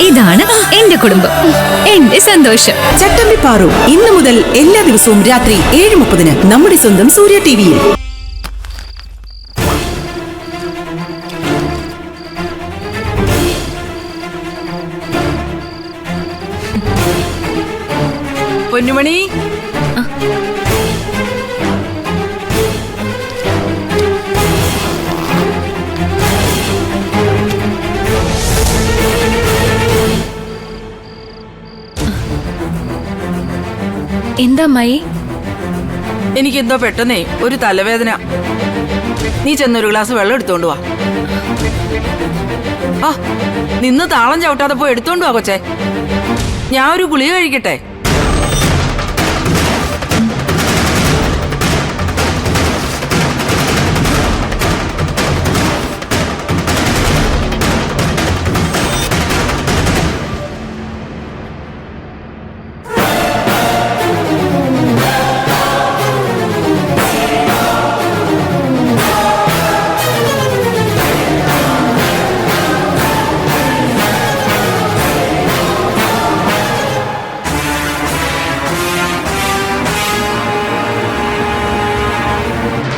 ഇതാണ് എന്റെ കുടുംബം, എന്റെ സന്തോഷം. ചട്ടമ്പി പാറു ഇന്നു മുതൽ എല്ലാ ദിവസവും രാത്രി 7:30 നമ്മുടെ സ്വന്തം സൂര്യ ടിവിയിൽ. പൊന്നുമണി, എന്താ അമ്മായി? എനിക്കെന്തോ പെട്ടെന്നേ ഒരു തലവേദന. നീ ചെന്നൊരു ഗ്ലാസ് വെള്ളം എടുത്തോണ്ട് വാ. ആ, നിന്ന് താളം ചവിട്ടാതെ പോയി എടുത്തോണ്ട് വാ കൊച്ചേ. ഞാൻ ഒരു ഗുളിക കഴിക്കട്ടെ.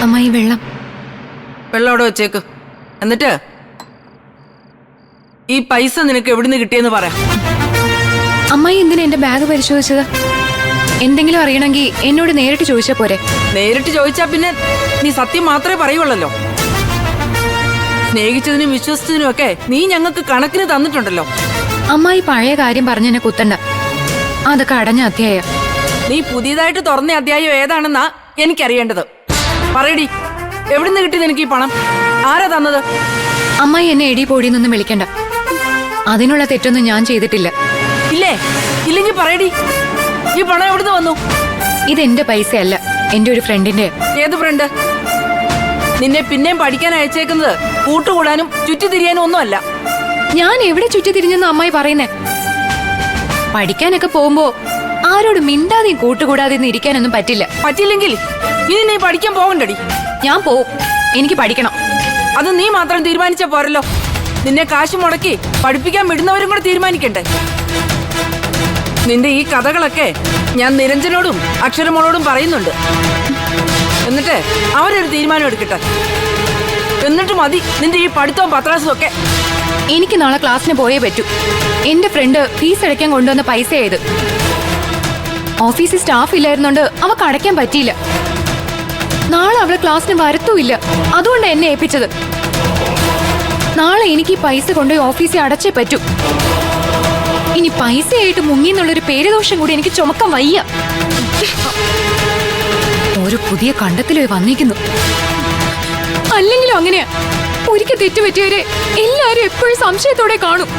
അമ്മായി വെള്ളം അവിടെ വെച്ചേക്ക്. എന്നിട്ട് ഈ പൈസ നിനക്ക് എവിടുന്ന് കിട്ടിയെന്ന് പറയാം. അമ്മായി എന്തിനാ എന്റെ ബാഗ് പരിശോധിച്ചത്? എന്തെങ്കിലും അറിയണമെങ്കിൽ എന്നോട് നേരിട്ട് ചോദിച്ചാ പോരെ? നേരിട്ട് ചോദിച്ചാ പിന്നെ നീ സത്യം മാത്രമേ പറയുള്ളല്ലോ. സ്നേഹിച്ചതിനും വിശ്വസിച്ചതിനും ഒക്കെ നീ ഞങ്ങൾക്ക് കണക്കിന് തന്നിട്ടുണ്ടല്ലോ. അമ്മായി പഴയ കാര്യം പറഞ്ഞെന്നെ കുത്തണ്ട, അതൊക്കെ അടഞ്ഞ അധ്യായം. നീ പുതിയതായിട്ട് തുറന്ന അധ്യായം ഏതാണെന്നാ എനിക്കറിയേണ്ടത്. പറയടി, എവിടുന്ന് കിട്ടി നിനക്ക് ഈ പണം? ആരാ തന്നത്? അമ്മായി എന്നെ എടി പൊടിന്നൊന്നും വിളിക്കണ്ട, അതിനുള്ള തെറ്റൊന്നും ഞാൻ ചെയ്തിട്ടില്ല. ഇല്ലേ? ഇല്ലെങ്കിൽ പറയടി, ഈ പണം എവിടുന്ന് വന്നു? ഇതെന്റെ പൈസയല്ല, എന്റെ ഒരു ഫ്രണ്ടിന്റെ. ഏത് ഫ്രണ്ട്? നിന്നെ പിന്നെയും പഠിക്കാൻ അയച്ചേക്കുന്നത് കൂട്ടുകൂടാനും ചുറ്റിത്തിരിയാനും ഒന്നുമല്ല. ഞാൻ എവിടെ ചുറ്റിത്തിരിഞ്ഞെന്ന് അമ്മായി പറയുന്നേ? പഠിക്കാനൊക്കെ പോകുമ്പോ ആരോട് മിണ്ടാതെയും കൂട്ടുകൂടാതെയും ഇരിക്കാനൊന്നും പറ്റില്ല. പറ്റില്ലെങ്കിൽ ഇനി നീ പഠിക്കാൻ പോകണ്ടടി. ഞാൻ പോവും, എനിക്ക് പഠിക്കണം. അത് നീ മാത്രം തീരുമാനിച്ച പോരല്ലോ. നിന്നെ കാശ് മുടക്കി പഠിപ്പിക്കാൻ വിടുന്നവരും കൂടെ തീരുമാനിക്കണ്ടേ? നിന്റെ ഈ കഥകളൊക്കെ ഞാൻ നിരഞ്ജനോടും അക്ഷരമോളോടും പറയുന്നുണ്ട്. എന്നിട്ട് അവരൊരു തീരുമാനം എടുക്കട്ടെ. എന്നിട്ട് മതി നിന്റെ ഈ പഠിത്തവും പത്രാസും ഒക്കെ. എനിക്ക് നാളെ ക്ലാസ്സിന് പോയേ പറ്റൂ. എന്റെ ഫ്രണ്ട് ഫീസ് അടയ്ക്കാൻ കൊണ്ടുവന്ന പൈസ ഏത്? ഓഫീസിൽ സ്റ്റാഫ് ഇല്ലായിരുന്നോണ്ട് അവക്ക് അടയ്ക്കാൻ പറ്റിയില്ല. നാളെ അവള് ക്ലാസ്സിന് വരത്തുമില്ല, അതുകൊണ്ട് എന്നെ ഏൽപ്പിച്ചത്. നാളെ എനിക്ക് ഈ പൈസ കൊണ്ടുപോയി ഓഫീസിൽ അടച്ചേ പറ്റൂ. ഇനി പൈസയായിട്ട് മുങ്ങിന്നുള്ളൊരു പേരുദോഷം കൂടി എനിക്ക് ചുമക്കാൻ വയ്യ. ഒരു പുതിയ കണ്ടെത്തൽ വന്നിരിക്കുന്നു. അല്ലെങ്കിലും അങ്ങനെയാ, ഒരിക്കൽ തെറ്റുപറ്റിയവരെ എല്ലാരും എപ്പോഴും സംശയത്തോടെ കാണും.